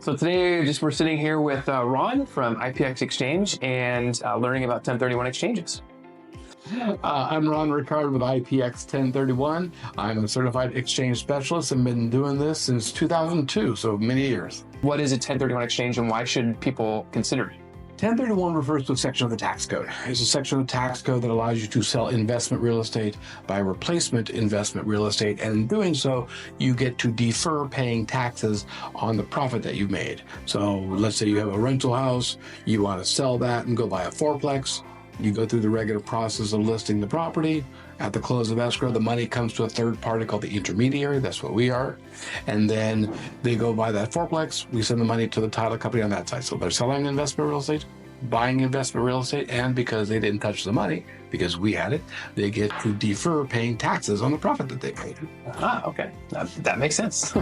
So today, we're sitting here with Ron from IPX Exchange and learning about 1031 exchanges. I'm Ron Ricard with IPX 1031. I'm a certified exchange specialist and been doing this since 2002, so many years. What is a 1031 exchange and why should people consider it? 1031 refers to a section of the tax code. It's a section of the tax code that allows you to sell investment real estate by replacement investment real estate, and in doing so, you get to defer paying taxes on the profit that you've made. So let's say you have a rental house, you want to sell that and go buy a fourplex. You go through the regular process of listing the property. At the close of escrow, the money comes to a third party called the intermediary. That's what we are. And then they go buy that fourplex. We send the money to the title company on that side. So they're selling investment real estate, buying investment real estate, and because they didn't touch the money, because we had it, they get to defer paying taxes on the profit that they made. Ah, okay. That makes sense.